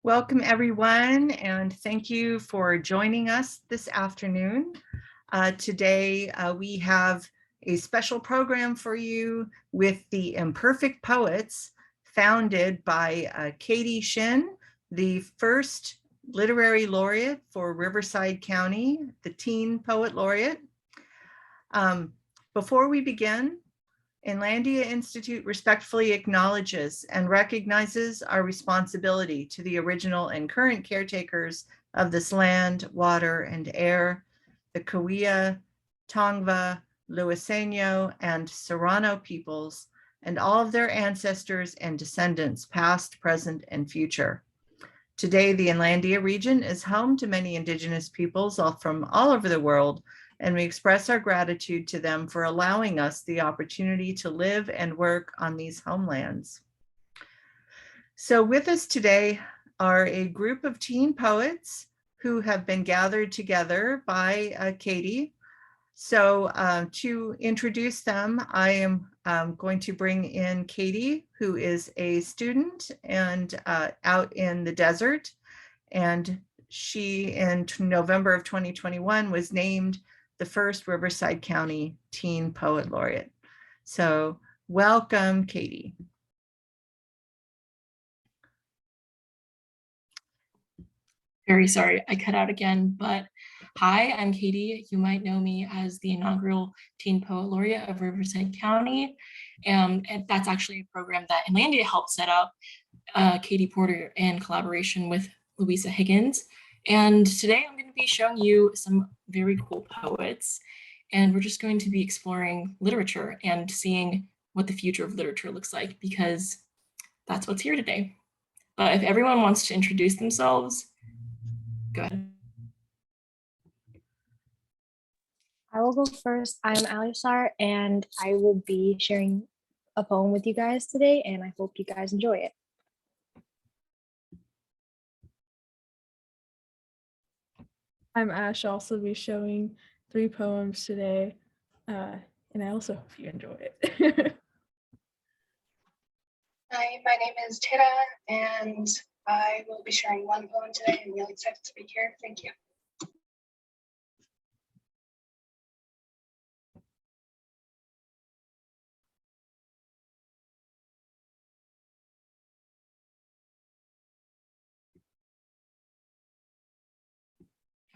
Welcome, everyone, and thank you for joining us this afternoon. Today, we have a special program for you with the Imperfect Poets, founded by Katie Shin, the first literary laureate for Riverside County, the Teen Poet Laureate. Before we begin, Inlandia Institute respectfully acknowledges and recognizes our responsibility to the original and current caretakers of this land, water, and air, the Cahuilla, Tongva, Luiseno, and Serrano peoples, and all of their ancestors and descendants, past, present, and future. Today, the Inlandia region is home to many Indigenous peoples from all over the world, and we express our gratitude to them for allowing us the opportunity to live and work on these homelands. So with us today are a group of teen poets who have been gathered together by Katie. So to introduce them, I am going to bring in Katie, who is a student and out in the desert. And she, in November of 2021, was named the first Riverside County Teen Poet Laureate. So welcome, Katie. Very sorry, I cut out again, but hi, I'm Katie. You might know me as the inaugural Teen Poet Laureate of Riverside County. And that's actually a program that Inlandia helped set up, Katie Porter in collaboration with Louisa Higgins. And today I'm going to be showing you some very cool poets. And we're just going to be exploring literature and seeing what the future of literature looks like, because that's what's here today. But if everyone wants to introduce themselves, go ahead. I will go first. I'm Alissar, and I will be sharing a poem with you guys today, and I hope you guys enjoy it. I'm Ash. I'll also be showing 3 poems today, and I also hope you enjoy it. Hi, my name is Tara, and I will be sharing 1 poem today. I'm really excited to be here. Thank you.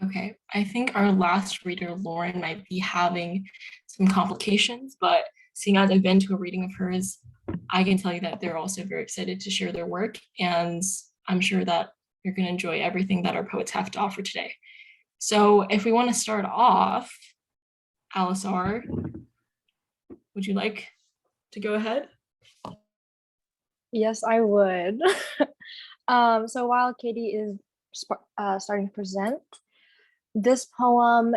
Okay, I think our last reader, Lauren, might be having some complications, but seeing as I've been to a reading of hers, I can tell you that they're also very excited to share their work, and I'm sure that you're going to enjoy everything that our poets have to offer today. So if we want to start off, Alissar, would you like to go ahead? Yes, I would. So while Katie is starting to present, this poem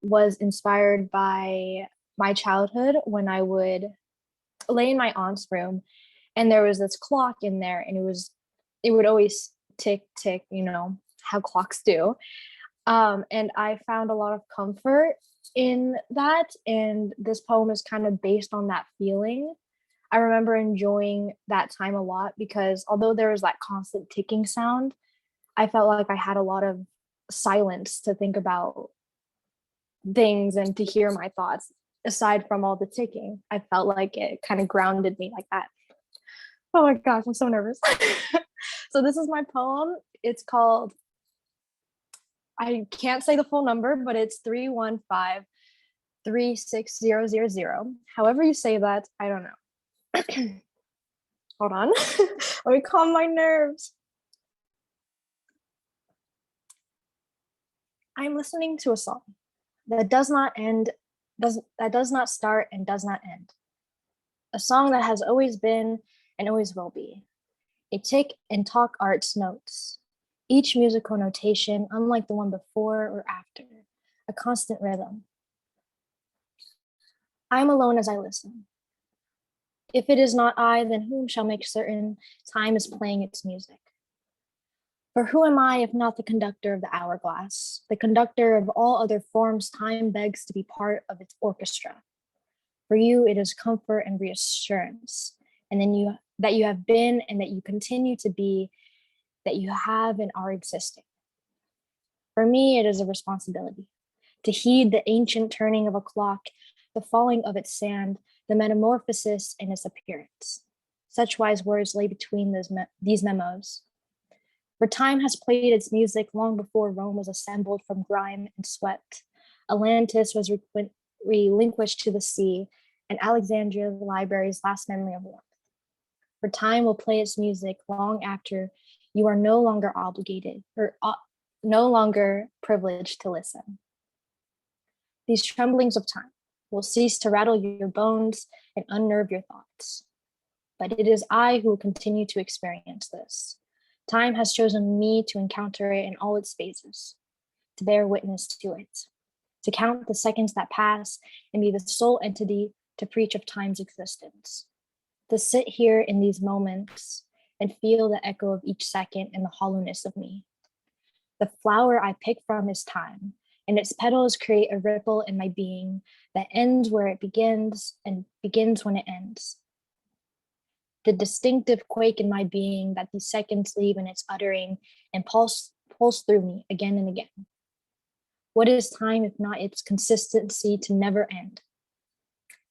was inspired by my childhood when I would lay in my aunt's room, and there was this clock in there, and it would always tick, tick, you know, how clocks do. And I found a lot of comfort in that, and this poem is kind of based on that feeling. I remember enjoying that time a lot because although there was that constant ticking sound, I felt like I had a lot of silence to think about things and to hear my thoughts. Aside from all the ticking, I felt like it kind of grounded me like that. Oh my gosh, I'm so nervous. So this is my poem. It's called, I can't say the full number, but it's 315-36000. However you say that, I don't know. Hold on. Let me calm my nerves. I'm listening to a song that does not start and does not end. A song that has always been and always will be. A tick and talk art's notes. Each musical notation unlike the one before or after. A constant rhythm. I am alone as I listen. If it is not I, then whom shall make certain time is playing its music? For who am I if not the conductor of the hourglass, the conductor of all other forms time begs to be part of its orchestra? For you, it is comfort and reassurance, and then that you have been and that you continue to be that you have and are existing. For me, it is a responsibility to heed the ancient turning of a clock, the falling of its sand, the metamorphosis in its appearance. Such wise words lay between these memos. For time has played its music long before Rome was assembled from grime and sweat. Atlantis was relinquished to the sea, and Alexandria the library's last memory of warmth. For time will play its music long after you are no longer obligated or no longer privileged to listen. These tremblings of time will cease to rattle your bones and unnerve your thoughts. But it is I who will continue to experience this. Time has chosen me to encounter it in all its phases, to bear witness to it, to count the seconds that pass and be the sole entity to preach of time's existence, to sit here in these moments and feel the echo of each second in the hollowness of me. The flower I pick from is time, and its petals create a ripple in my being that ends where it begins and begins when it ends. The distinctive quake in my being that these seconds leave in its uttering and pulse through me again and again. What is time if not its consistency to never end?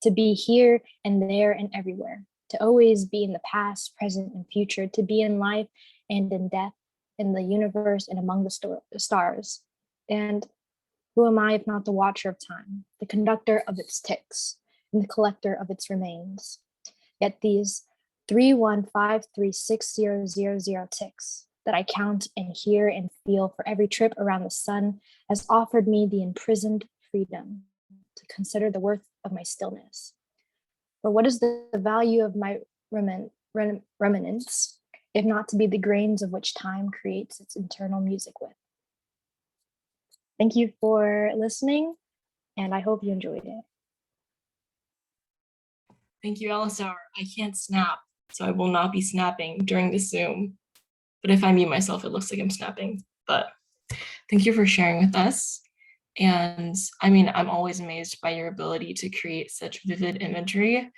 To be here and there and everywhere, to always be in the past, present, and future, to be in life and in death, in the universe and among the stars. And who am I if not the watcher of time, the conductor of its ticks, and the collector of its remains? Yet these 315360000 ticks that I count and hear and feel for every trip around the sun has offered me the imprisoned freedom to consider the worth of my stillness. For what is the value of my remnants, if not to be the grains of which time creates its internal music with? Thank you for listening, and I hope you enjoyed it. Thank you, Alissar. I can't snap, so I will not be snapping during the Zoom. But if I mute myself, it looks like I'm snapping. But thank you for sharing with us. And I mean, I'm always amazed by your ability to create such vivid imagery.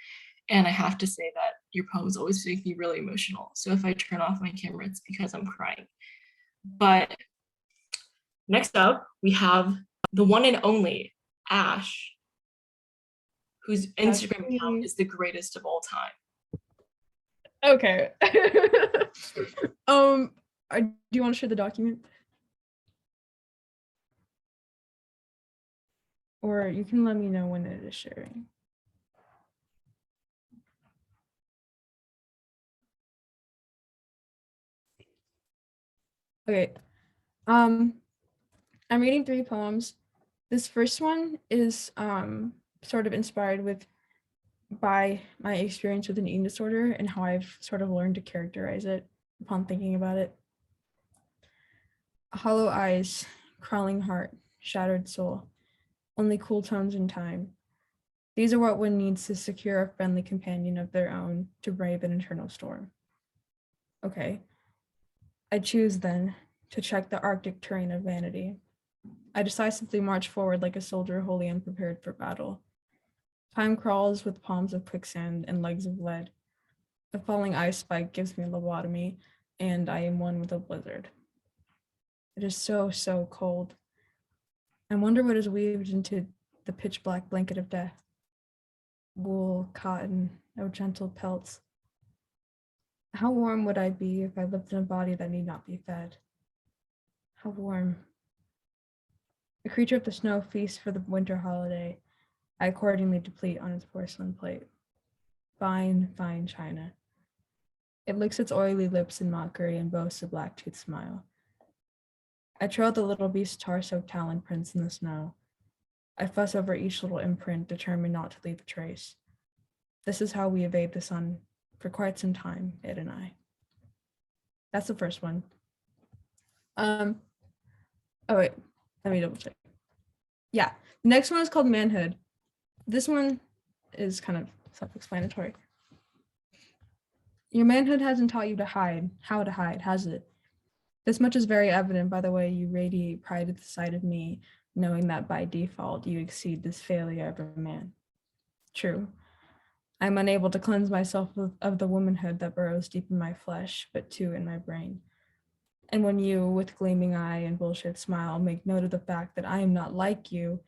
And I have to say that your poems always make me really emotional. So if I turn off my camera, it's because I'm crying. But next up, we have the one and only Ash, whose Instagram account is the greatest of all time. Okay. Do you want to share the document? Or you can let me know when it is sharing. Okay. I'm reading 3 poems. This first one is sort of inspired by my experience with an eating disorder and how I've sort of learned to characterize it upon thinking about it. Hollow eyes, crawling heart, shattered soul, only cool tones in time. These are what one needs to secure a friendly companion of their own to brave an eternal storm. Okay. I choose then to check the Arctic terrain of vanity. I decisively march forward like a soldier wholly unprepared for battle. Time crawls with palms of quicksand and legs of lead. A falling ice spike gives me a lobotomy, and I am one with a blizzard. It is so, so cold. I wonder what is weaved into the pitch black blanket of death. Wool, cotton, no gentle pelts. How warm would I be if I lived in a body that need not be fed? How warm. The creature of the snow feasts for the winter holiday. I accordingly deplete on its porcelain plate. Fine, fine china. It licks its oily lips in mockery and boasts a black-toothed smile. I trail the little beast's tar-soaked talon prints in the snow. I fuss over each little imprint, determined not to leave a trace. This is how we evade the sun for quite some time, it and I. That's the first one. Oh wait, let me double check. Yeah, the next one is called Manhood. This one is kind of self-explanatory. Your manhood hasn't taught you to hide, how to hide, has it? This much is very evident by the way you radiate pride at the sight of me, knowing that by default you exceed this failure of a man. True. I'm unable to cleanse myself of the womanhood that burrows deep in my flesh, but too in my brain. And when you, with gleaming eye and bullshit smile, make note of the fact that I am not like you,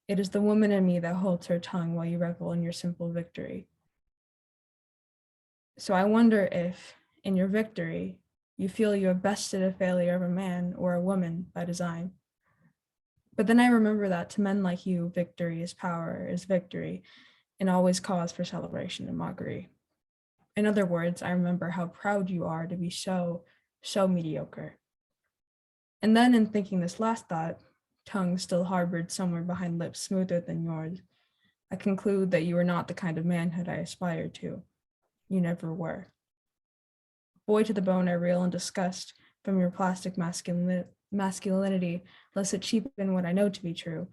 it is the woman in me that holds her tongue while you revel in your simple victory. So I wonder if, in your victory, you feel you have bested a failure of a man or a woman by design. But then I remember that to men like you, victory is power, is victory, and always cause for celebration and mockery. In other words, I remember how proud you are to be so mediocre. And then in thinking this last thought, tongue still harbored somewhere behind lips smoother than yours, I conclude that you are not the kind of manhood I aspire to. You never were. Boy to the bone, I reel in disgust from your plastic masculinity, lest it cheapen what I know to be true,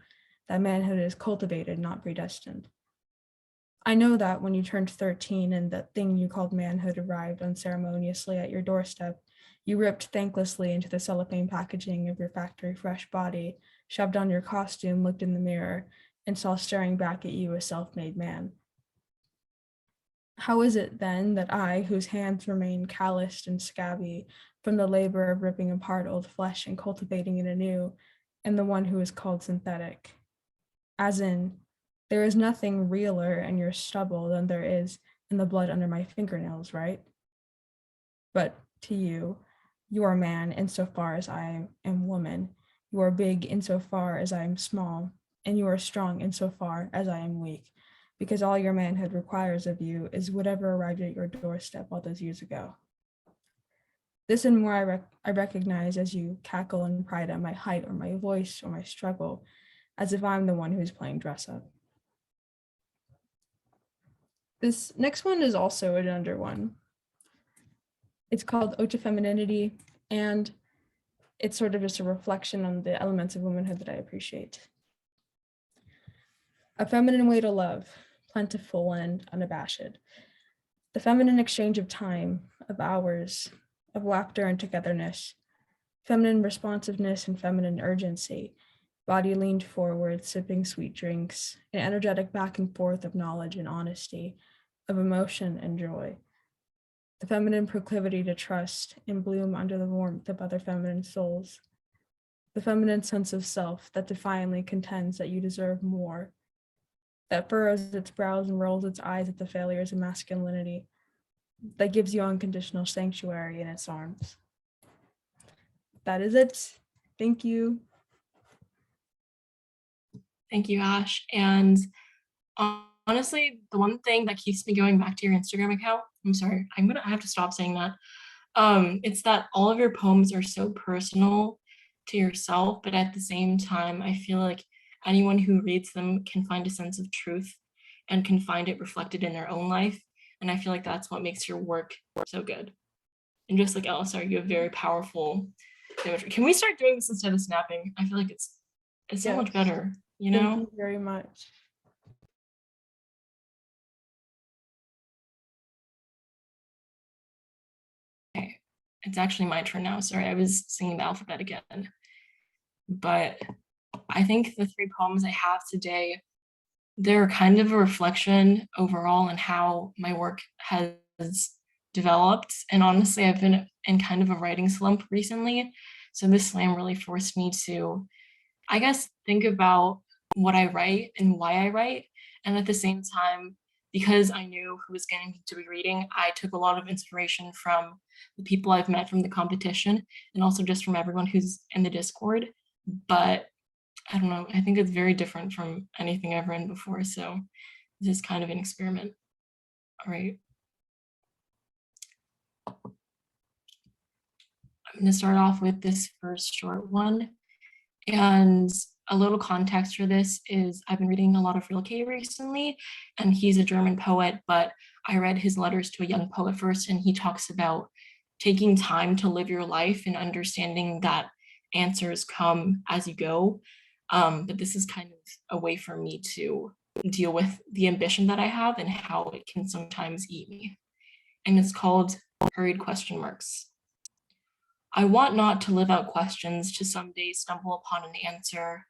that manhood is cultivated, not predestined. I know that when you turned 13 and that thing you called manhood arrived unceremoniously at your doorstep, you ripped thanklessly into the cellophane packaging of your factory fresh body, shoved on your costume, looked in the mirror, and saw staring back at you a self-made man. How is it then that I, whose hands remain calloused and scabby from the labor of ripping apart old flesh and cultivating it anew, am the one who is called synthetic? As in, there is nothing realer in your stubble than there is in the blood under my fingernails, right? But to you, you are man insofar as I am woman. You are big insofar as I am small, and you are strong insofar as I am weak, because all your manhood requires of you is whatever arrived at your doorstep all those years ago. This and more I recognize as you cackle in pride at my height or my voice or my struggle, as if I'm the one who's playing dress up. This next one is also a gender one. It's called Ode to Femininity, and it's sort of just a reflection on the elements of womanhood that I appreciate. A feminine way to love, plentiful and unabashed. The feminine exchange of time, of hours, of laughter and togetherness, feminine responsiveness and feminine urgency, body leaned forward, sipping sweet drinks, an energetic back and forth of knowledge and honesty, of emotion and joy. The feminine proclivity to trust and bloom under the warmth of other feminine souls. The feminine sense of self that defiantly contends that you deserve more, that furrows its brows and rolls its eyes at the failures of masculinity, that gives you unconditional sanctuary in its arms. That is it. Thank you. Thank you, Ash. And honestly, the one thing that keeps me going back to your Instagram account, I'm sorry, I have to stop saying that. It's that all of your poems are so personal to yourself, but at the same time, I feel like anyone who reads them can find a sense of truth and can find it reflected in their own life. And I feel like that's what makes your work so good. And just like Alissar, you have very powerful imagery. Can we start doing this instead of snapping? I feel like it's so much better, you know? Thank you very much. Okay, it's actually my turn now. Sorry, I was singing the alphabet again. But I think the 3 poems I have today, they're kind of a reflection overall on how my work has developed. And honestly, I've been in kind of a writing slump recently. So this slam really forced me to, I guess, think about what I write and why I write. And at the same time, because I knew who was going to be reading, I took a lot of inspiration from the people I've met from the competition and also just from everyone who's in the Discord. But I don't know, I think it's very different from anything I've written before. So this is kind of an experiment. All right. I'm going to start off with this first short one. And a little context for this is I've been reading a lot of Rilke recently, and he's a German poet, but I read his letters to a young poet first, and he talks about taking time to live your life and understanding that answers come as you go. But this is kind of a way for me to deal with the ambition that I have and how it can sometimes eat me. And it's called Hurried Question Marks. I want not to live out questions to someday stumble upon an answer.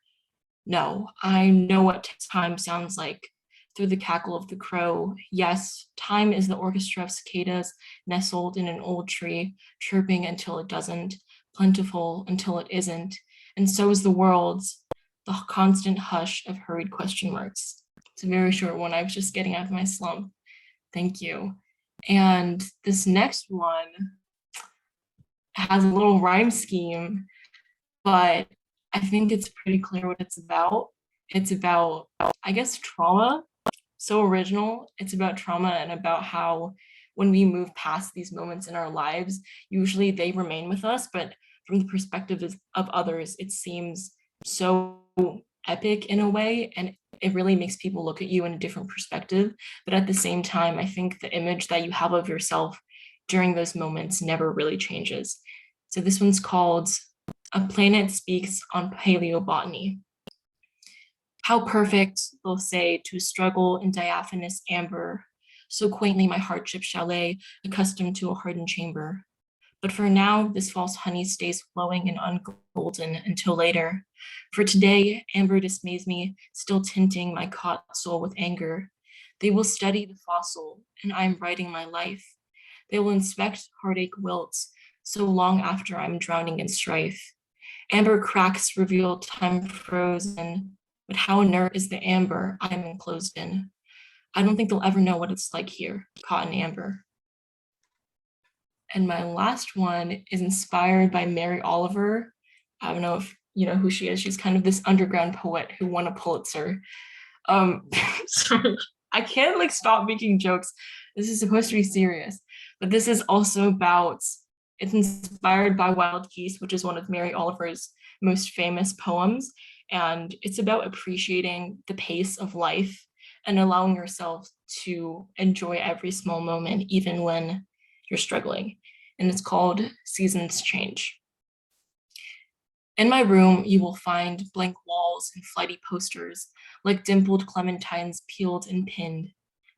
No, I know what time sounds like through the cackle of the crow. Yes, time is the orchestra of cicadas nestled in an old tree, chirping until it doesn't. plentiful until it isn't, and so is the world's, the constant hush of hurried question marks. It's a very short one. I was just getting out of my slump. Thank you. And this next one has a little rhyme scheme, but I think it's pretty clear what it's about. It's about, I guess, trauma. So original. It's about trauma and about how when we move past these moments in our lives, usually they remain with us, but from the perspective of others, it seems so epic in a way, and it really makes people look at you in a different perspective. But at the same time, I think the image that you have of yourself during those moments never really changes. So this one's called A Planet Speaks on Paleobotany. How perfect, they'll say, to struggle in diaphanous amber. So quaintly my hardship shall lay, accustomed to a hardened chamber. But for now, this false honey stays flowing and ungolden until later. For today, amber dismays me, still tinting my caught soul with anger. They will study the fossil, and I am writing my life. They will inspect heartache wilts, so long after I'm drowning in strife. Amber cracks reveal time frozen, but how inert is the amber I am enclosed in? I don't think they'll ever know what it's like here, caught in amber. And my last one is inspired by Mary Oliver. I don't know if you know who she is. She's kind of this underground poet who won a Pulitzer. Sorry, I can't like stop making jokes. This is supposed to be serious, but this is also about, it's inspired by Wild Geese, which is one of Mary Oliver's most famous poems. And it's about appreciating the pace of life and allowing yourself to enjoy every small moment, even when you're struggling. And it's called Seasons Change. In my room, you will find blank walls and flighty posters, like dimpled clementines peeled and pinned,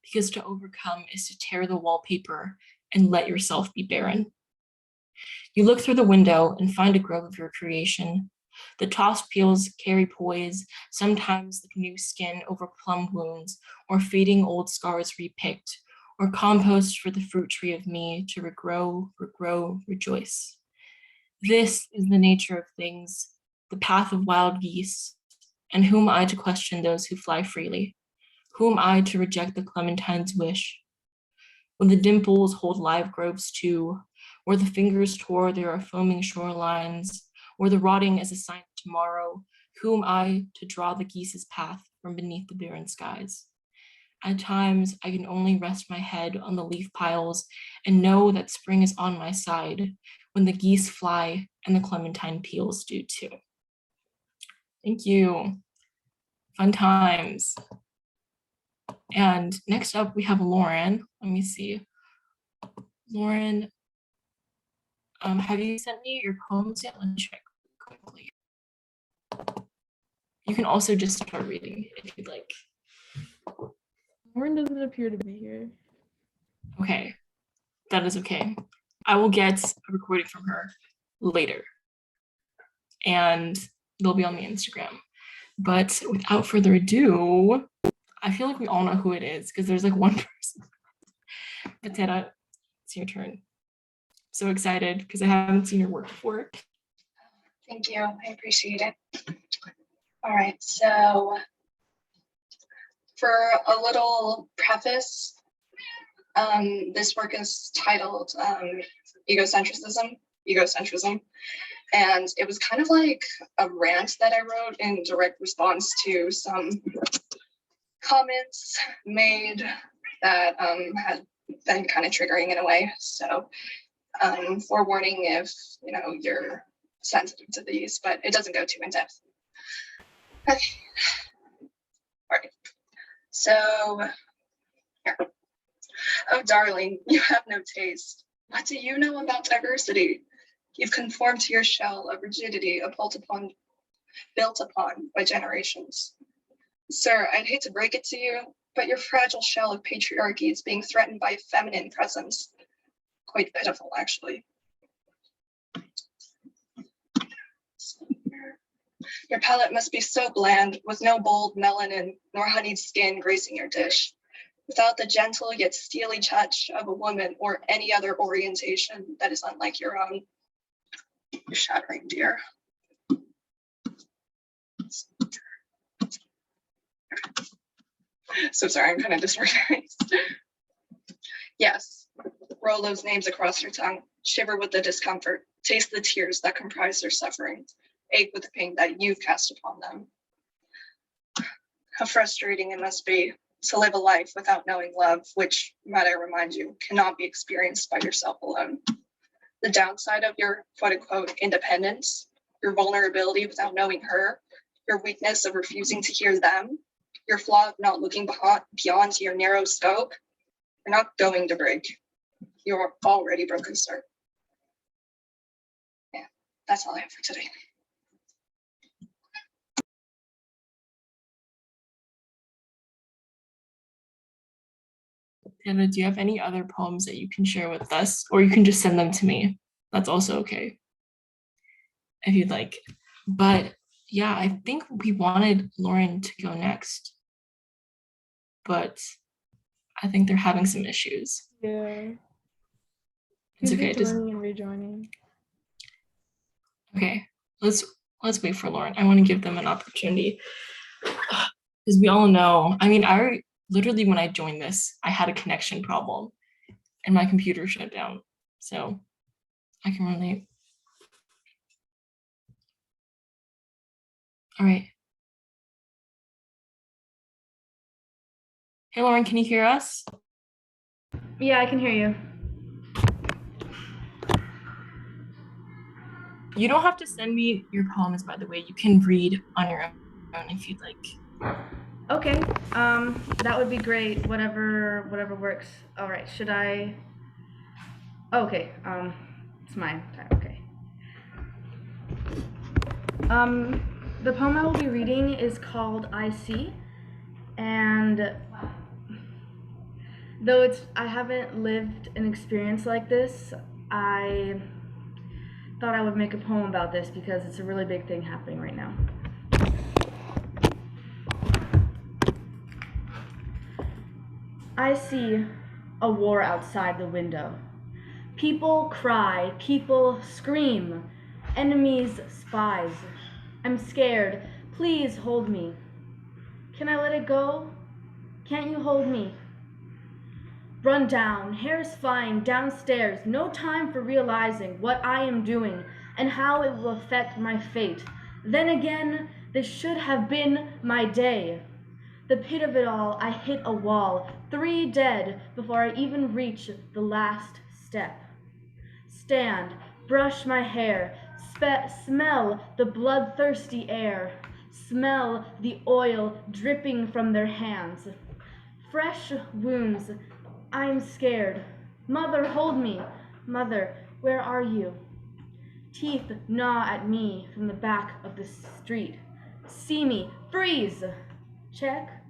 because to overcome is to tear the wallpaper and let yourself be barren. You look through the window and find a grove of your creation. The tossed peels carry poise, sometimes like new skin over plum wounds, or fading old scars repicked, or compost for the fruit tree of me to regrow, rejoice. This is the nature of things, the path of wild geese, and whom I to question those who fly freely? Whom I to reject the clementine's wish? When the dimples hold live groves too, where the fingers tore there are foaming shorelines, where the rotting is a sign of tomorrow, whom I to draw the geese's path from beneath the barren skies? At times, I can only rest my head on the leaf piles and know that spring is on my side when the geese fly and the clementine peels do too. Thank you. Fun times. And next up, we have Lauren. Let me see. Lauren, have you sent me your poems yet? Let me check quickly. You can also just start reading if you'd like. Lauren doesn't appear to be here. Okay, that is okay. I will get a recording from her later, and they'll be on the Instagram. But without further ado, I feel like we all know who it is because there's like one person. But Tara, it's your turn. So excited because I haven't seen your work before. Thank you. I appreciate it. All right. So for a little preface, this work is titled Egocentrism. And it was kind of like a rant that I wrote in direct response to some comments made that had been kind of triggering in a way. So forewarning if you're sensitive to these, but it doesn't go too in depth. Okay. All right. So, here. Oh, darling, you have no taste. What do you know about diversity? You've conformed to your shell of rigidity built upon by generations. Sir, I'd hate to break it to you, but your fragile shell of patriarchy is being threatened by feminine presence. Quite pitiful, actually. Your palate must be so bland, with no bold melanin nor honeyed skin gracing your dish, without the gentle yet steely touch of a woman or any other orientation that is unlike your own. shattering dear. So sorry, I'm kind of disorganized. Yes, roll those names across your tongue, shiver with the discomfort, taste the tears that comprise their suffering, ache with the pain that you've cast upon them. How frustrating it must be to live a life without knowing love, which, might I remind you, cannot be experienced by yourself alone. The downside of your quote-unquote independence, your vulnerability without knowing her, your weakness of refusing to hear them, your flaw of not looking beyond your narrow scope, you're not going to break. You're already broken, sir. Yeah, that's all I have for today. Anna, do you have any other poems that you can share with us? Or you can just send them to me. That's also okay, if you'd like. But yeah, I think we wanted Lauren to go next. But I think they're having some issues. Yeah. It's He's okay. joining and rejoining. Okay, let's wait for Lauren. I want to give them an opportunity. Because we all know, I mean, literally when I joined this, I had a connection problem and my computer shut down. So I can relate. All right. Hey, Lauren, can you hear us? Yeah, I can hear you. You don't have to send me your poems, by the way. You can read on your own if you'd like. Okay, that would be great. Whatever works. All right. Should I? Okay. It's my time. Okay. The poem I will be reading is called "I See," and though I haven't lived an experience like this, I thought I would make a poem about this because it's a really big thing happening right now. I see a war outside the window. People cry, people scream, enemies, spies. I'm scared. Please hold me. Can I let it go? Can't you hold me? Run down, hair's flying downstairs, no time for realizing what I am doing and how it will affect my fate. Then again, this should have been my day. The pit of it all, I hit a wall, 3 dead before I even reach the last step. Stand, brush my hair, smell the bloodthirsty air, smell the oil dripping from their hands. Fresh wounds, I'm scared. Mother, hold me. Mother, where are you? Teeth gnaw at me from the back of the street. See me, freeze! Check.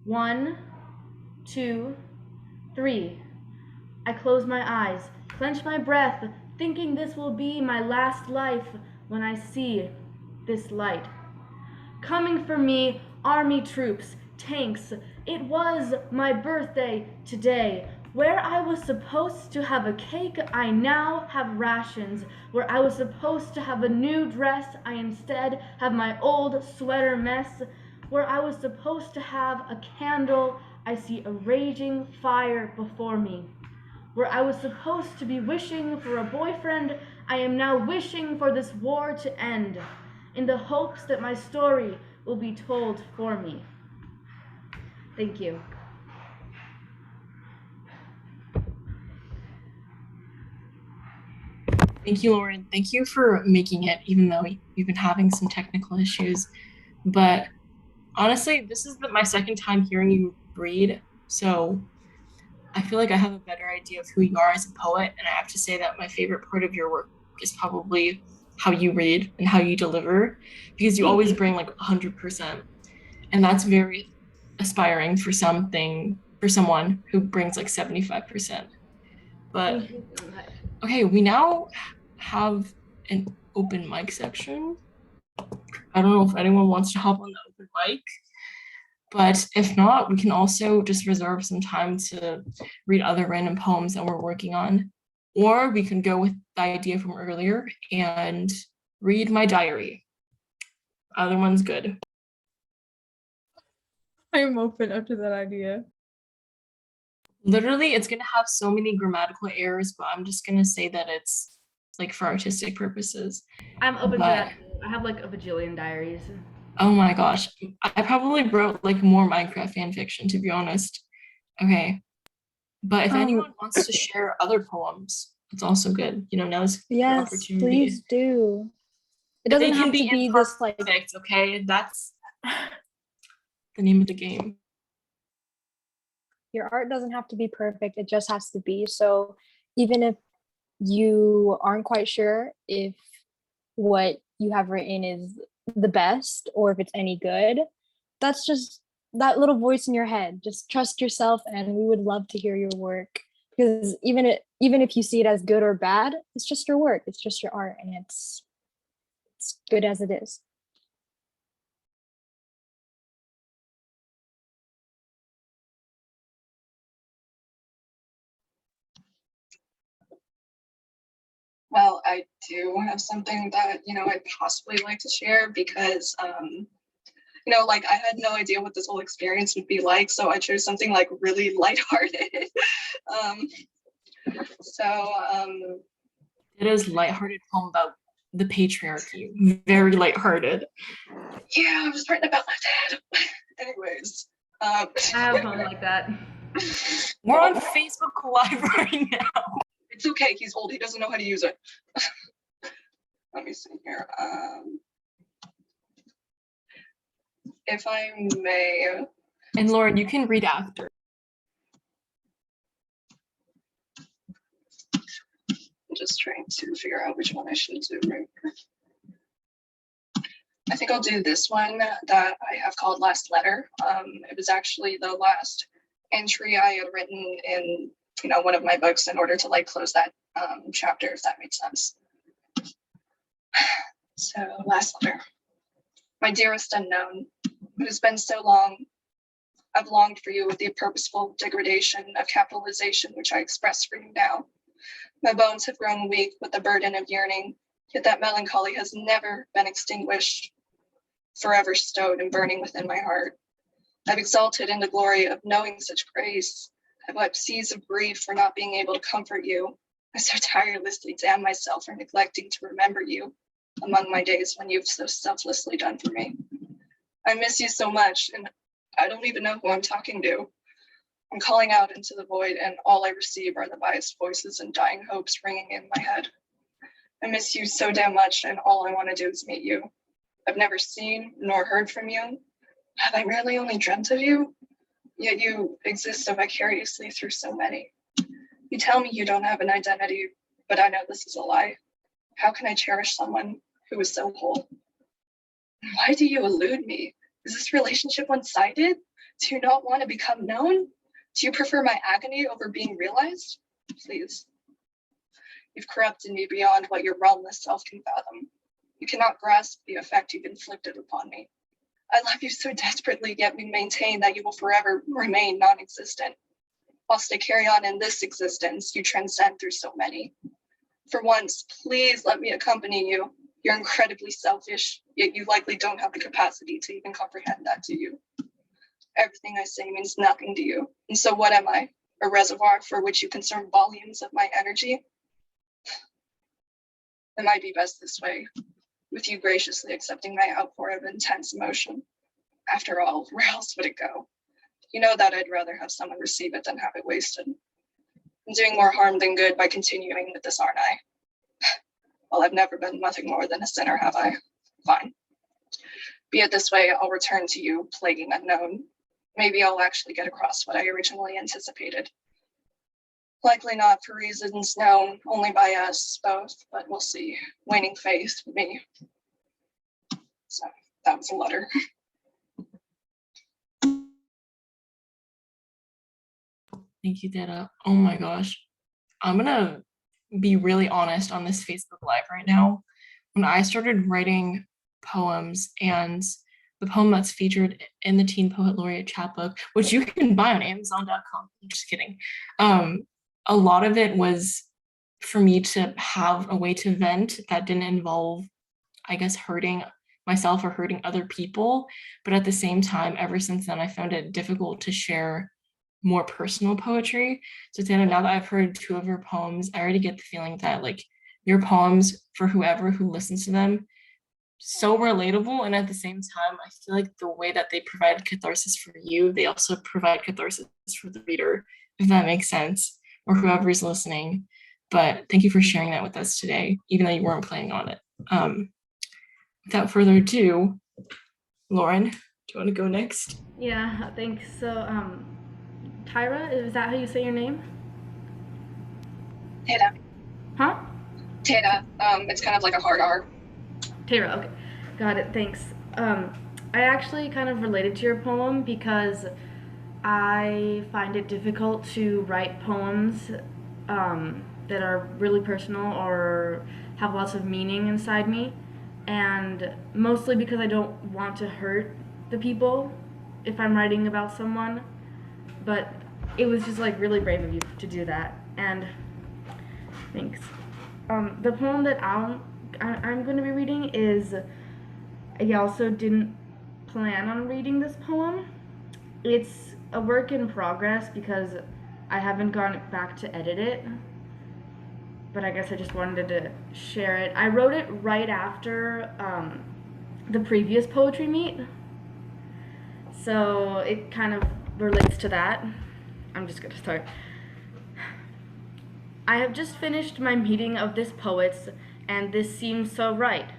1, 2, 3. I close my eyes, clench my breath, thinking this will be my last life when I see this light. Coming for me, army troops, tanks. It was my birthday today. Where I was supposed to have a cake, I now have rations. Where I was supposed to have a new dress, I instead have my old sweater mess. Where I was supposed to have a candle, I see a raging fire before me. Where I was supposed to be wishing for a boyfriend, I am now wishing for this war to end, in the hopes that my story will be told for me. Thank you. Thank you, Lauren. Thank you for making it, even though you've been having some technical issues. But honestly, this is my second time hearing you read, so I feel like I have a better idea of who you are as a poet, and I have to say that my favorite part of your work is probably how you read and how you deliver, because you always bring like 100%, and that's very aspiring for someone who brings like 75%. But okay, we now have an open mic section. I don't know if anyone wants to hop on the open mic, but if not, we can also just reserve some time to read other random poems that we're working on. or we can go with the idea from earlier and read my diary. Other one's good. I'm open up to that idea. Literally, it's gonna have so many grammatical errors, but I'm just gonna say that it's like for artistic purposes. I'm open to But- that. I have like a bajillion diaries. Oh my gosh, I probably wrote like more Minecraft fan fiction, to be honest. Okay, but if anyone wants to share other poems, it's also good. You know, now's your Yes, opportunity. please do. It They doesn't can have to be this like imperfect, okay? That's the name of the game. your art doesn't have to be perfect. It just has to be. So even if you aren't quite sure if what you have written is the best or if it's any good, that's just that little voice in your head. Just trust yourself, and we would love to hear your work, because even if you see it as good or bad, it's just your work. It's just your art, and it's good as it is. Well, I do have something that, I'd possibly like to share because, like I had no idea what this whole experience would be like. So I chose something like really lighthearted. It is lighthearted poem about the patriarchy. Very lighthearted. Yeah, I was writing about my dad. Anyways. I have a poem like that. We're on Facebook Live right now. It's okay, he's old, he doesn't know how to use it. Let me see here. If I may. And Lauren, you can read after. I'm just trying to figure out which one I should do right. I think I'll do this one that I have called Last Letter. It was actually the last entry I had written in one of my books in order to like close that chapter, if that makes sense. So, last letter. My dearest unknown, it has been so long. I've longed for you with the purposeful degradation of capitalization which I express for you now. My bones have grown weak with the burden of yearning, yet that melancholy has never been extinguished, forever stowed and burning within my heart. I've exalted in the glory of knowing such grace. I've wept seas of grief for not being able to comfort you. I so tirelessly damn myself for neglecting to remember you among my days when you've so selflessly done for me. I miss you so much, and I don't even know who I'm talking to. I'm calling out into the void, and all I receive are the biased voices and dying hopes ringing in my head. I miss you so damn much, and all I want to do is meet you. I've never seen nor heard from you. Have I really only dreamt of you? Yet you exist so vicariously through so many. You tell me you don't have an identity, but I know this is a lie. How can I cherish someone who is so whole? Why do you elude me? Is this relationship one-sided? Do you not want to become known? Do you prefer my agony over being realized? Please. You've corrupted me beyond what your realmless self can fathom. You cannot grasp the effect you've inflicted upon me. I love you so desperately, yet we maintain that you will forever remain non-existent. Whilst I carry on in this existence, you transcend through so many. For once, please let me accompany you. You're incredibly selfish, yet you likely don't have the capacity to even comprehend that, do you? Everything I say means nothing to you. And so what am I? A reservoir for which you consume volumes of my energy? It might be best this way, with you graciously accepting my outpour of intense emotion. After all, where else would it go? You know that I'd rather have someone receive it than have it wasted. I'm doing more harm than good by continuing with this, aren't I? Well, I've never been nothing more than a sinner, have I? Fine. Be it this way, I'll return to you, plaguing unknown. Maybe I'll actually get across what I originally anticipated. Likely not for reasons known only by us both, but we'll see. Waning faith, me. So that was a letter. Thank you, Dada. Oh my gosh. I'm gonna be really honest on this Facebook Live right now. When I started writing poems, and the poem that's featured in the Teen Poet Laureate chapbook, which you can buy on Amazon.com. I'm just kidding. A lot of it was for me to have a way to vent that didn't involve, I guess, hurting myself or hurting other people. But at the same time, ever since then, I found it difficult to share more personal poetry. So Tana, now that I've heard 2 of your poems, I already get the feeling that like your poems, for whoever who listens to them, so relatable. And at the same time, I feel like the way that they provide catharsis for you, they also provide catharsis for the reader, if that makes sense, or whoever's listening. But thank you for sharing that with us today, even though you weren't planning on it. Without further ado, Lauren, do you want to go next? Yeah, thanks. So, Tyra, is that how you say your name? Tata. Huh? Tata. It's kind of like a hard R. Tyra, okay. Got it, thanks. I actually kind of related to your poem because I find it difficult to write poems that are really personal or have lots of meaning inside me, and mostly because I don't want to hurt the people if I'm writing about someone. But it was just like really brave of you to do that, and thanks. The poem that I'm going to be reading is, I also didn't plan on reading this poem. It's a work in progress because I haven't gone back to edit it, but I guess I just wanted to share it. I wrote it right after the previous poetry meet, so it kind of relates to that. I'm just gonna start. I have just finished my meeting of this poets, and this seems so right.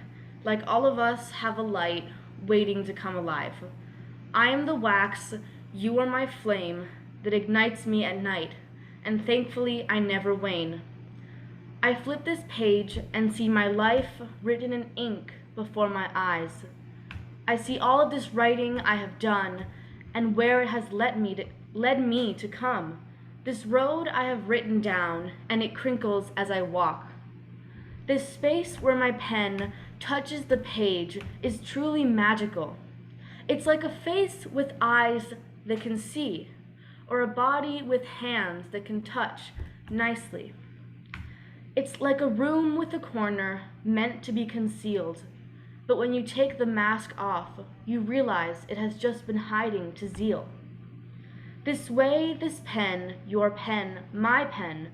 Like all of us have a light waiting to come alive. I am the wax, you are my flame that ignites me at night, and thankfully I never wane. I flip this page and see my life written in ink before my eyes. I see all of this writing I have done and where it has led me to come. This road I have written down, and it crinkles as I walk. This space where my pen touches the page is truly magical. It's like a face with eyes that can see, or a body with hands that can touch nicely. It's like a room with a corner meant to be concealed, but when you take the mask off, you realize it has just been hiding to zeal. This way, this pen, your pen, my pen,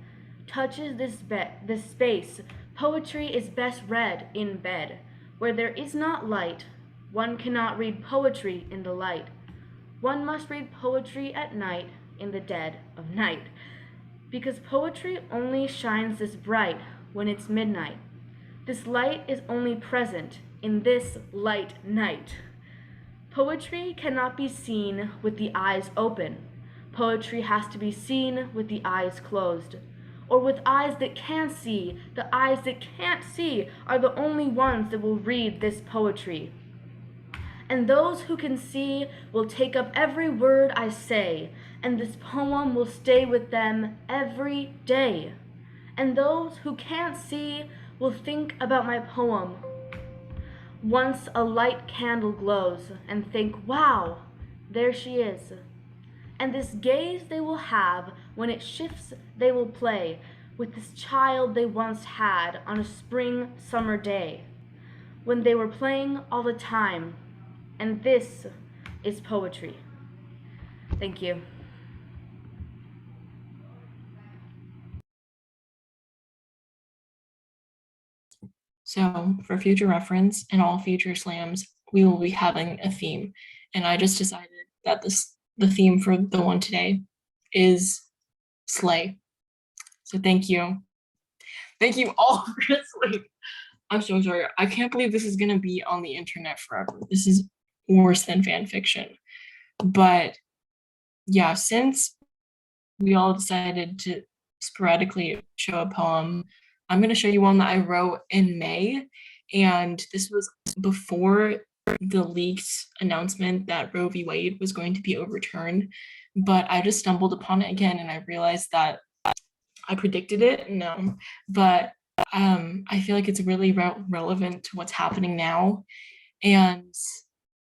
touches this space. Poetry is best read in bed, where there is not light. One cannot read poetry in the light. One must read poetry at night in the dead of night, because poetry only shines this bright when it's midnight. This light is only present in this light night. Poetry cannot be seen with the eyes open. Poetry has to be seen with the eyes closed, or with eyes that can see. The eyes that can't see are the only ones that will read this poetry. And those who can see will take up every word I say, and this poem will stay with them every day. And those who can't see will think about my poem once a light candle glows and think, wow, there she is. And this gaze they will have when it shifts, they will play with this child they once had on a spring summer day, when they were playing all the time. And this is poetry. Thank you. So for future reference, in all future slams, we will be having a theme. And I just decided that the theme for the one today is slay. So thank you. Thank you all for listening. I'm so sorry. I can't believe this is gonna be on the internet forever. This is worse than fan fiction. But yeah, since we all decided to sporadically show a poem, I'm going to show you one that I wrote in May. And this was before the leaked announcement that Roe v. Wade was going to be overturned. But I just stumbled upon it again and I realized that I predicted it. No, but I feel like it's really relevant to what's happening now. And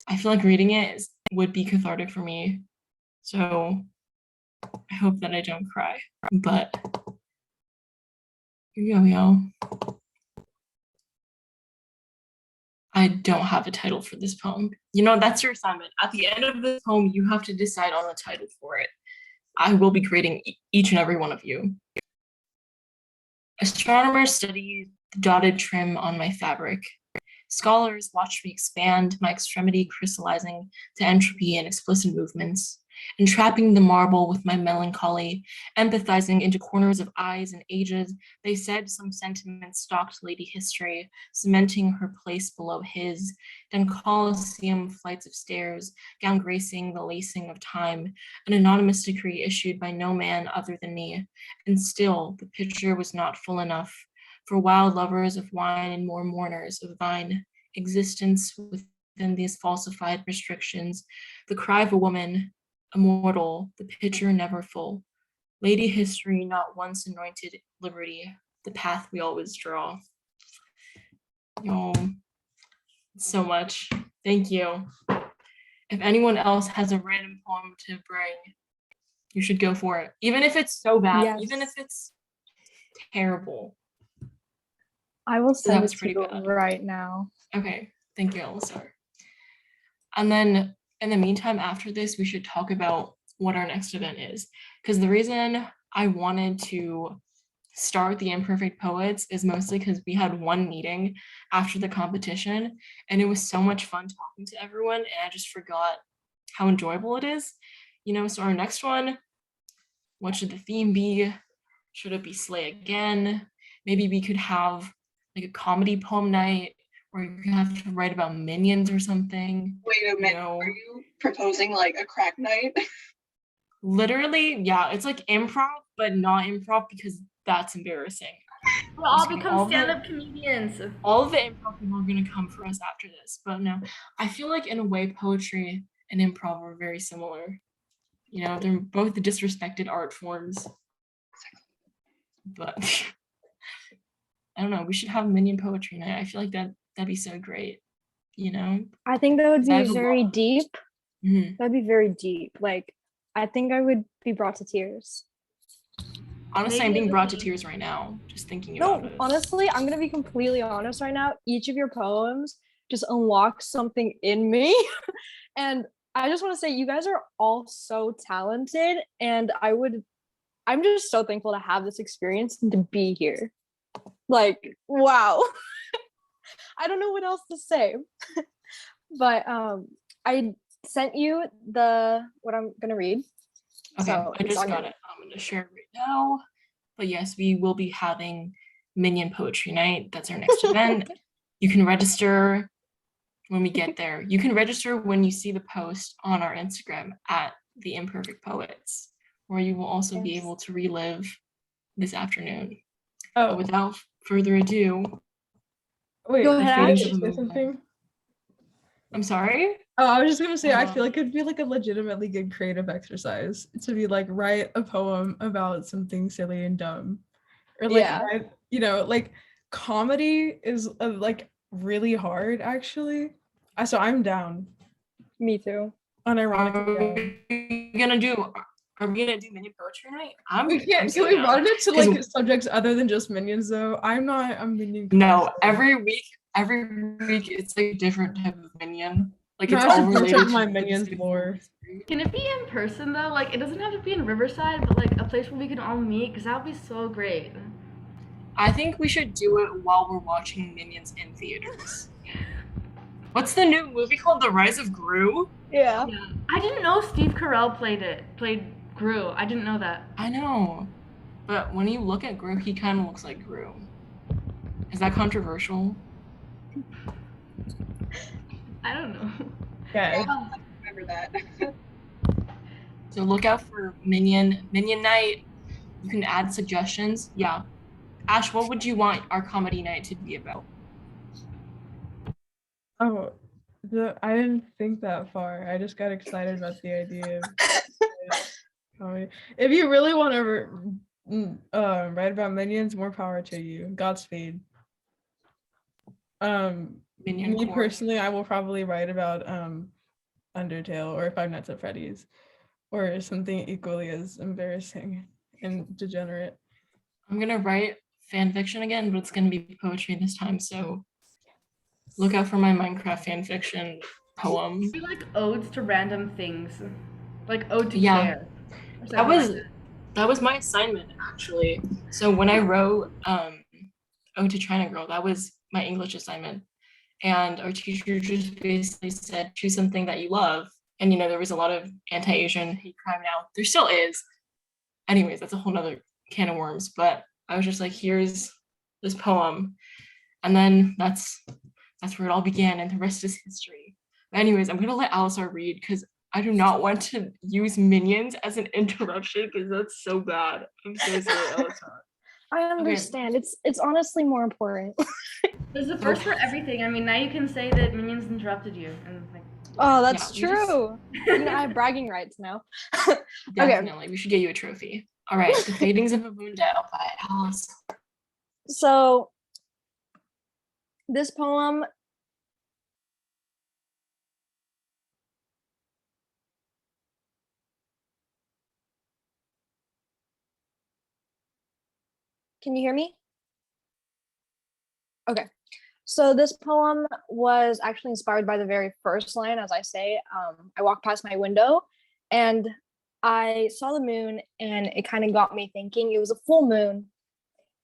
I feel like reading it would be cathartic for me. So I hope that I don't cry, but Yo. I don't have a title for this poem. You know, that's your assignment. At the end of this poem, you have to decide on a title for it. I will be grading each and every one of you. Astronomers study the dotted trim on my fabric. Scholars watch me expand, my extremity crystallizing to entropy and explicit movements, entrapping the marble with my melancholy, empathizing into corners of eyes and ages. They said some sentiment stalked Lady History, cementing her place below his, then Colosseum flights of stairs, gown gracing the lacing of time, an anonymous decree issued by no man other than me. And still, the picture was not full enough for wild lovers of wine and more mourners of thine existence within these falsified restrictions. The cry of a woman, immortal, the picture never full. Lady History not once anointed liberty, the path we always draw. Oh, so much. Thank you. If anyone else has a random poem to bring, you should go for it. Even if it's so bad, Yes. even if it's terrible. I will That send was it to pretty you bad. right now. Okay, thank you, Alissar. And then in the meantime, after this, we should talk about what our next event is. Because the reason I wanted to start the Imperfect Poets is mostly because we had one meeting after the competition, and it was so much fun talking to everyone, and I just forgot how enjoyable it is. You know, so our next one, what should the theme be? Should it be Slay Again? Maybe we could have like a comedy poem night, or you could have to write about minions or something. Wait a minute, know. are you proposing like a crack night? Literally, yeah, it's like improv, but not improv because that's embarrassing. We'll all Just kidding. become stand-up comedians. All of the improv people are gonna come for us after this, but no, I feel like in a way poetry and improv are very similar. You know, they're both the disrespected art forms. But I don't know, we should have minion poetry night. I feel like that'd be so great, you know? I think that would 'Cause I be have a very lot- deep. Mhm. That'd be very deep. Like, I think I would be brought to tears. Honestly, I'm Maybe being as a brought to theme. tears right now, just thinking No, about it. honestly, I'm gonna be completely honest right now. Each of your poems just unlocks something in me. And I just want to say you guys are all so talented, and I'm just so thankful to have this experience and to be here. Like, wow. I don't know what else to say. But I sent you what I'm gonna read. Okay, So I it's just on got your- it. I'm gonna share it right now. But yes, we will be having Minion Poetry Night. That's our next event. You can register when we get there. You can register when you see the post on our Instagram at the Imperfect Poets, where you will also be Yes. able to relive this afternoon. But Oh, without further ado, wait, Go can ahead, I Ash. say something? I'm sorry. Oh, I was just gonna say, I Uh-huh. feel like it'd be like a legitimately good creative exercise to be like write a poem about something silly and dumb, or like Yeah. write, like comedy is like really hard actually. So I'm down, Me too. unironically down. Are we gonna do Minion Poetry Night? I'm Can so we down. broaden it to 'Cause- like subjects other than just minions though? I'm not a minion. No, connoisseur. every week it's like a different type of minion. Like No, it's I all should brush related up to my the minions Sims lore. history. Can it be in person though? Like, it doesn't have to be in Riverside, but like a place where we can all meet, because that would be so great. I think we should do it while we're watching Minions in theaters. What's the new movie called? The Rise of Gru? Yeah. Yeah. I didn't know Steve Carell played Gru. I didn't know that. I know. But when you look at Gru, he kind of looks like Gru. Is that controversial? I don't know. Okay. Remember that. So look out for Minion Night. You can add suggestions. Yeah. Ash, what would you want our comedy night to be about? Oh, I didn't think that far. I just got excited about the idea of comedy. If you really want to write about minions, more power to you. Godspeed. Minion Me Corps. personally, I will probably write about Undertale or Five Nights at Freddy's or something equally as embarrassing and degenerate. I'm gonna write fan fiction again, but it's going to be poetry this time. So look out for my Minecraft fan fiction poem. Do you like odes to random things? Like ode to Yeah. care. Or That something was like that was my assignment actually. So when I wrote Ode to China Girl, that was my English assignment. And our teacher just basically said, choose something that you love. And there was a lot of anti-Asian hate crime now. There still is. Anyways, that's a whole nother can of worms. But I was just like, here's this poem. And then that's where it all began, and the rest is history. But anyways, I'm gonna let Alissar read because I do not want to use minions as an interruption because that's so bad. I'm so sorry, Alissar. I understand. It's honestly more important. There's a first for everything. I mean, now you can say that minions interrupted you, and like. Oh, that's Yeah, we just- true. I have bragging rights now. Definitely, we should get you a trophy. All right, The Fadings of a Moon Dial by Alice. So this poem Can you hear me? Okay. So this poem was actually inspired by the very first line, as I say. I walked past my window and I saw the moon, and it kind of got me thinking. It was a full moon,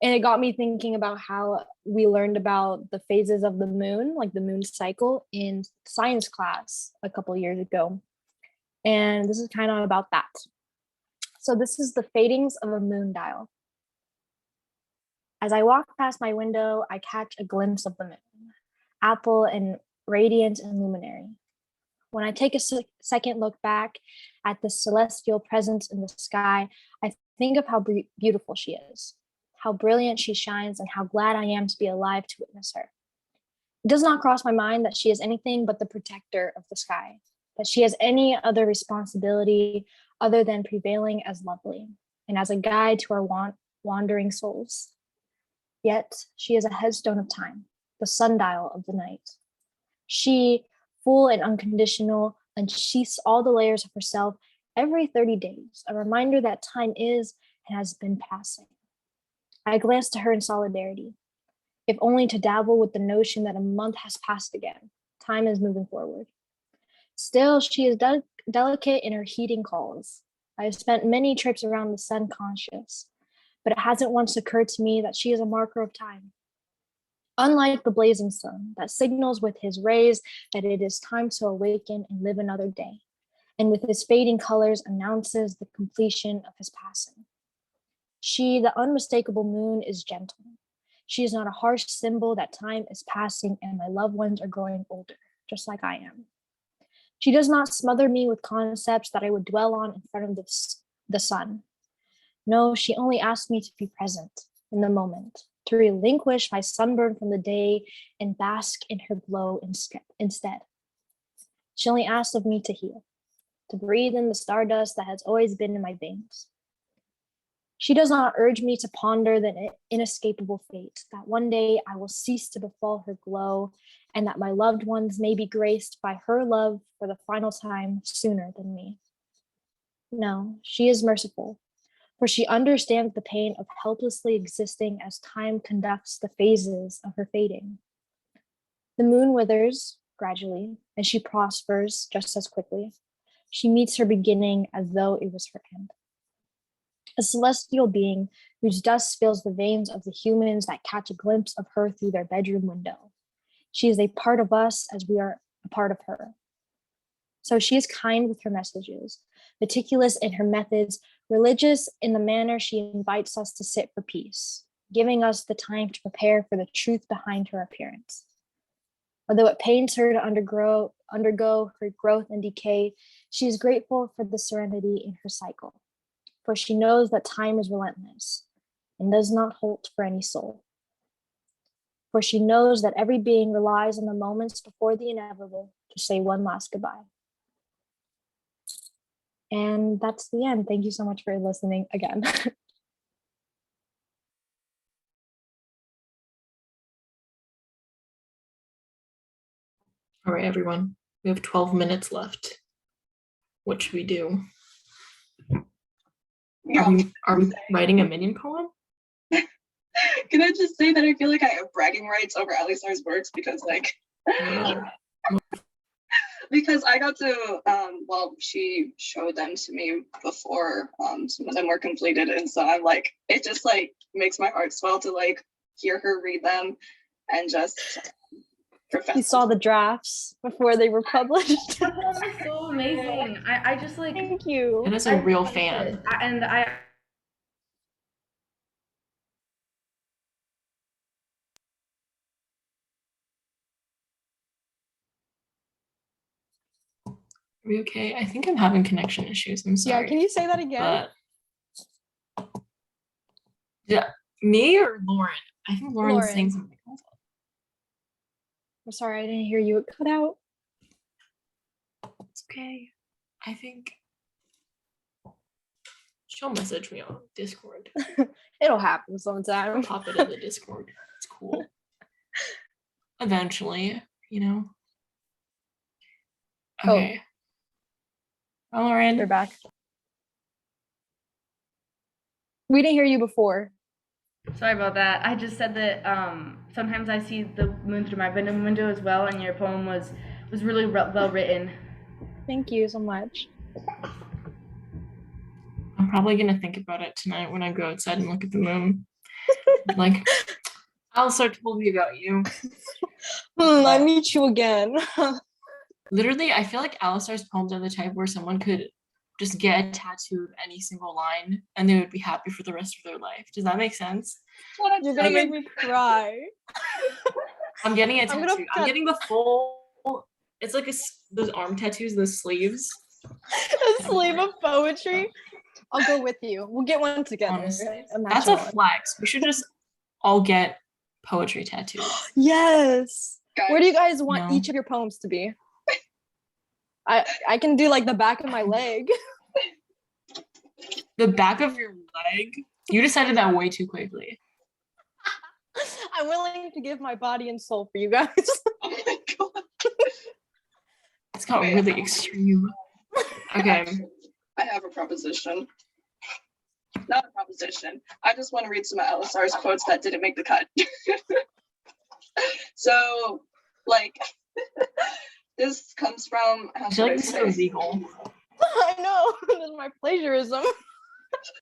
and it got me thinking about how we learned about the phases of the moon, like the moon cycle, in science class a couple years ago. And this is kind of about that. So this is the fadings of a moon dial. As I walk past my window, I catch a glimpse of the moon, apple and radiant and luminary. When I take a second look back at the celestial presence in the sky, I think of how beautiful she is, how brilliant she shines, and how glad I am to be alive to witness her. It does not cross my mind that she is anything but the protector of the sky, that she has any other responsibility other than prevailing as lovely and as a guide to our wandering souls. Yet she is a headstone of time, the sundial of the night. She, full and unconditional, unsheaths all the layers of herself every 30 days, a reminder that time is and has been passing. I glance to her in solidarity, if only to dabble with the notion that a month has passed again. Time is moving forward. Still, she is delicate in her heeding calls. I have spent many trips around the sun conscious, but it hasn't once occurred to me that she is a marker of time. Unlike the blazing sun that signals with his rays that it is time to awaken and live another day, and with his fading colors announces the completion of his passing. She, the unmistakable moon, is gentle. She is not a harsh symbol that time is passing and my loved ones are growing older, just like I am. She does not smother me with concepts that I would dwell on in front of the sun. No, she only asks me to be present in the moment, to relinquish my sunburn from the day and bask in her glow instead. She only asks of me to heal, to breathe in the stardust that has always been in my veins. She does not urge me to ponder the inescapable fate, that one day I will cease to befall her glow, and that my loved ones may be graced by her love for the final time sooner than me. No, she is merciful, for she understands the pain of helplessly existing as time conducts the phases of her fading. The moon withers gradually, and she prospers just as quickly. She meets her beginning as though it was her end. A celestial being whose dust fills the veins of the humans that catch a glimpse of her through their bedroom window. She is a part of us as we are a part of her. So she is kind with her messages, meticulous in her methods, religious in the manner she invites us to sit for peace, giving us the time to prepare for the truth behind her appearance. Although it pains her to undergo her growth and decay, she is grateful for the serenity in her cycle, for she knows that time is relentless and does not halt for any soul. For she knows that every being relies on the moments before the inevitable to say one last goodbye. And that's the end. Thank you so much for listening again. All right, everyone. We have 12 minutes left. What should we do? Are we writing a minion poem? Can I just say that I feel like I have bragging rights over Alissar's works because like No. because I got to well, she showed them to me before some of them were completed, and so I'm like, it just like makes my heart swell to like hear her read them and just profess. You saw the drafts before they were published. That poem is so amazing. I just like Thank you. That is I a real loved fan. it. And I Are we okay? I think I'm having connection issues. I'm sorry. Yeah, can you say that again? But yeah, me or Lauren? I think Lauren's saying Lauren. something. Hold on. I'm sorry, I didn't hear you. It cut out. It's okay. I think she'll message me on Discord. It'll happen sometime. Pop it in the Discord. It's cool. Eventually, you know. Okay. Oh, Lauren. They're back. We didn't hear you before. sorry about that. I just said that sometimes I see the moon through my window as well, and your poem was really well written. Thank you so much. I'm probably gonna think about it tonight when I go outside and look at the moon. Like, Alissar told me about you. I meet you again. Literally, I feel like Alissar's poems are the type where someone could just get a tattoo of any single line and they would be happy for the rest of their life. Does that make sense? You're gonna make me cry. I'm getting a I'm tattoo. I'm getting the full. It's like those arm tattoos, those sleeves. A sleeve of poetry. I'll go with you. We'll get one together. Honestly, A that's matching a one. flex. We should just all get poetry tattoos. Yes. Guys, Where do you guys want No. each of your poems to be? I can do like the back of my leg. The back of your leg. You decided that way too quickly. I'm willing to give my body and soul for you guys. oh my god. It's got Wait, really extreme. Okay. I have a proposition. Not a proposition. I just want to read some of Alissar's quotes that didn't make the cut. So, like, this comes from. How I should feel I like this is say? illegal. I know. This is my plagiarism.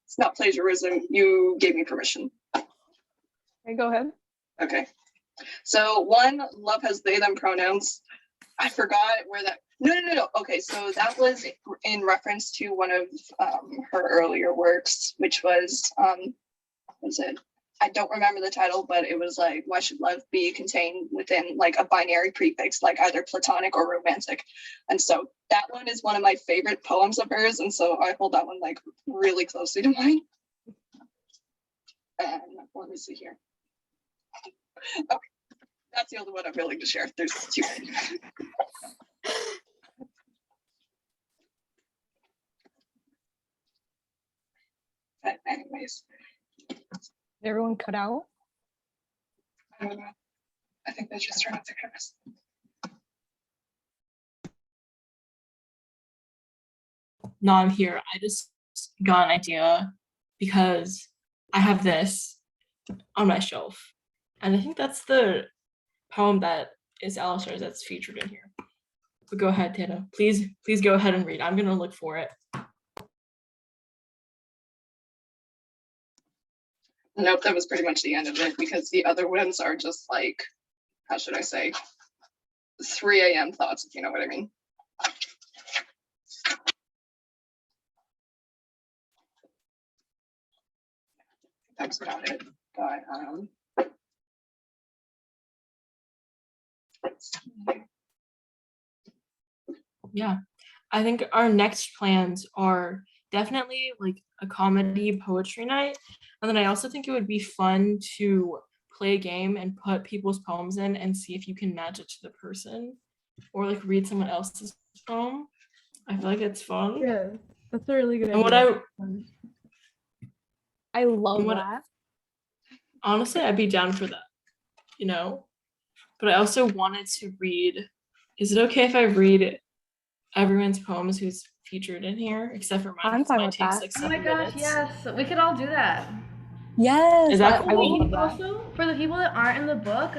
It's not plagiarism. You gave me permission. Okay, go ahead. Okay. So one, love has they them pronouns. I forgot where that. No. Okay, so that was in reference to one of her earlier works, which was what was it? I don't remember the title, but it was like, why should love be contained within like a binary prefix, like either platonic or romantic? And so that one is one of my favorite poems of hers, and so I hold that one like really closely to mine. And let me see here. Okay, that's the only one I'm willing to share. There's too many. But anyways, Everyone cut out. I don't know. I think they just turned off the cameras. No, I'm here. I just got an idea because I have this on my shelf. And I think that's the poem that is Alissar's that's featured in here. But go ahead, Tana. Please go ahead and read. I'm gonna look for it. Nope, that was pretty much the end of it because the other ones are just like, how should I say, 3 a.m. thoughts, if you know what I mean. That's about it. But Yeah. I think our next plans are definitely like a comedy poetry night. And then I also think it would be fun to play a game and put people's poems in and see if you can match it to the person or like read someone else's poem. I feel like it's fun. Yeah, that's a really good And what idea. I love What- that. Honestly, I'd be down for that, you know? But I also wanted to read, is it okay if I read everyone's poems who's featured in here, except for mine? I'm 'cause fine mine with takes that. like Oh my 7 gosh, minutes. yes, we could all do that. Yes, Is that I would cool? love that. Also, for the people that aren't in the book,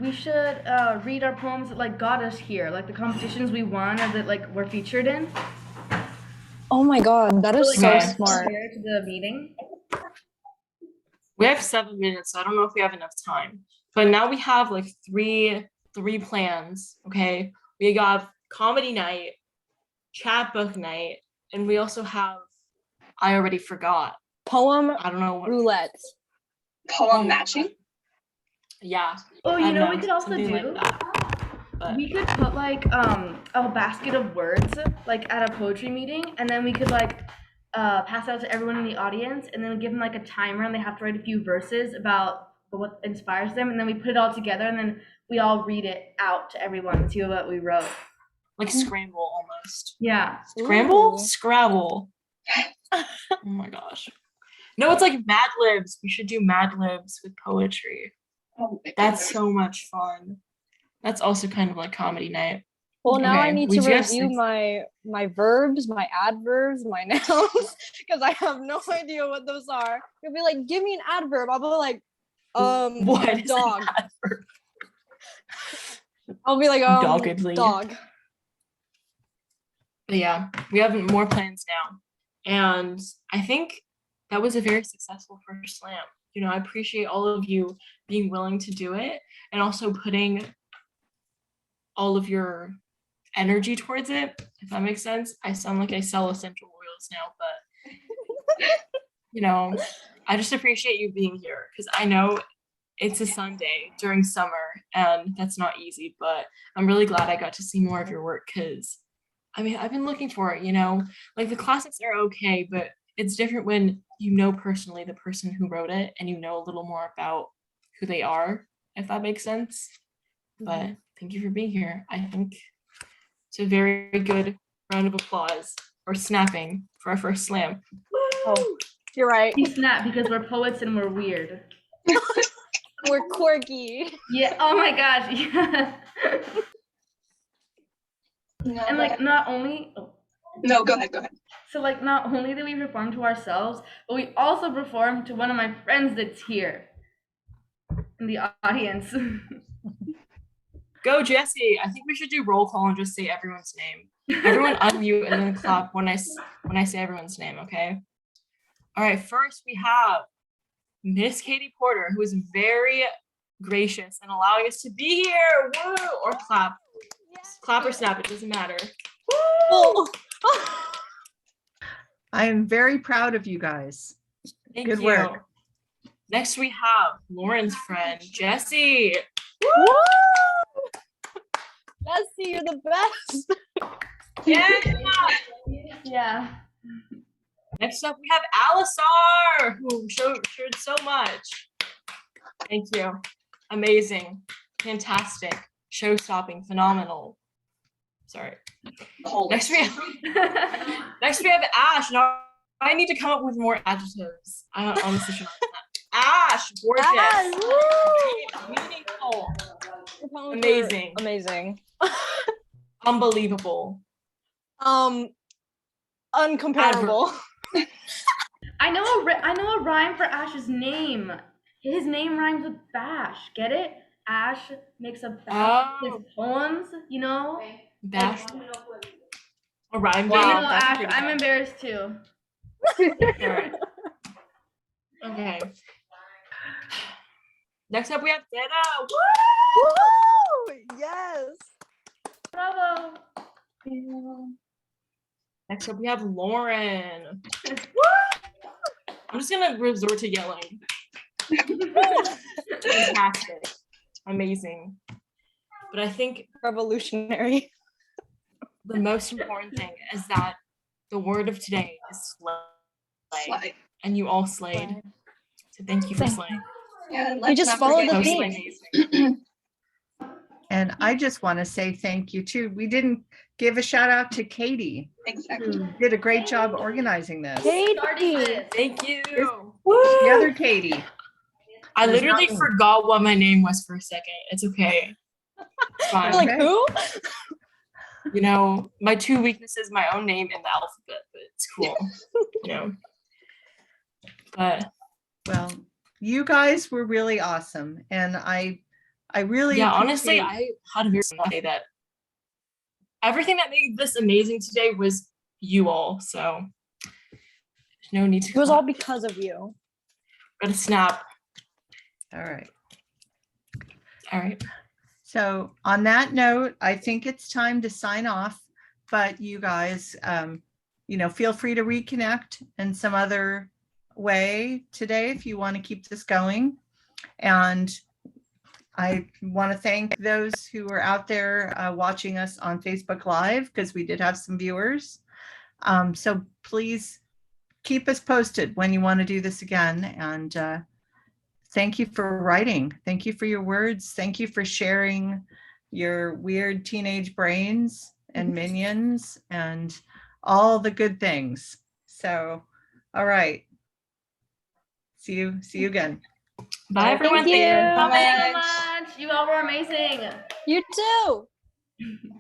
we should read our poems that like got us here, like the competitions we won or that like we're featured in. Oh my god, that is so Okay. smart. Compare to the meeting. We have 7 minutes, so I don't know if we have enough time. But now we have like three plans. Okay, we got comedy night, chapbook night, and we also have. I already forgot. Poem I don't know what. roulette. Poem matching. Yeah. Oh, I you don't know what we could also something do? like that. But We could put like a basket of words like at a poetry meeting, and then we could like pass out to everyone in the audience, and then give them like a timer, and they have to write a few verses about what inspires them, and then we put it all together, and then we all read it out to everyone and see what we wrote. like Scramble almost. Yeah. Scramble? Ooh. Scrabble. Oh my gosh. No, it's like Mad Libs. We should do Mad Libs with poetry. Oh, That's so much fun. That's also kind of like comedy night. Well, now I Okay, need we to just- review my verbs, my adverbs, my nouns, because I have no idea what those are. You'll be like, give me an adverb. I'll be like, What is an dog. adverb? I'll be like, Doggedly. dog. But yeah, we have more plans now. And I think that was a very successful first slam. You know, I appreciate all of you being willing to do it and also putting all of your energy towards it, if that makes sense. I sound like I sell essential oils now, but you know, I just appreciate you being here because I know it's a Sunday during summer and that's not easy, but I'm really glad I got to see more of your work because I mean, I've been looking for it, you know, like the classics are okay, but it's different when you know personally the person who wrote it and you know a little more about who they are, if that makes sense. But thank you for being here. I think it's a very good round of applause or snapping for our first slam. Oh, you're right. We snap because we're poets and we're weird. We're quirky. Yeah. Oh my gosh. Yeah. No, And like not only no, go ahead. so like not only do we perform to ourselves, but we also perform to one of my friends that's here in the audience. Go, Jesse. I think we should do roll call and just say everyone's name. Everyone unmute and then clap when I say everyone's name, okay? All right, first we have Miss Katie Porter, who is very gracious and allowing us to be here. Woo! Or clap. Clap or snap, it doesn't matter. Oh. I am very proud of you guys. Thank Good you. work. Next we have Lauren's friend, Jessie. Woo! Jesse, you're the best. Yeah. Yeah. Next up, we have Alissar, who showed so much. Thank you. Amazing. Fantastic. Show-stopping. Phenomenal. Sorry. Next we have Ash. Now I need to come up with more adjectives. I don't honestly should not. Ash, gorgeous. Ash, woo! Meaningful. Amazing. Amazing. Unbelievable. Uncomparable. I know a rhyme for Ash's name. His name rhymes with bash. Get it? Ash makes a bash with his poems, you know? Bash. A rhyme Wow. game. I know, That's Ash, pretty I'm good. embarrassed too. Alright. Okay. Next up, we have Dana. Woo! Yes. Bravo. Next up, we have Lauren. I'm just gonna resort to yelling. Fantastic. Amazing. But I think Revolutionary. the most important thing is that the word of today is slay. Slide. And you all slayed. So thank you for Thank slaying. Yeah, We let's just not followed forget the That was theme. amazing. And I just want to say thank you too. We didn't give a shout out to Katie, Exactly. who did a great job organizing this. Katie. Thank you. The other Katie. I There's literally not me. forgot what my name was for a second. It's okay. It's fine. You're like, Okay. who? You know, my two weaknesses, my own name and the alphabet, but it's cool. You know. But Well, you guys were really awesome. And I really Yeah, honestly, appreciate- I had a very say that everything that made this amazing today was you all. So there's no need to It was all clap. because of you. Gotta snap. all right. All right. So on that note, I think it's time to sign off, but you guys, feel free to reconnect in some other way today if you want to keep this going. And I want to thank those who are out there watching us on Facebook Live, because we did have some viewers. So please keep us posted when you want to do this again. And thank you for writing. Thank you for your words. Thank you for sharing your weird teenage brains and minions and all the good things. So, all right. See you again. Bye, everyone. Thank you. for Thank you so coming. much. You all were amazing. You too.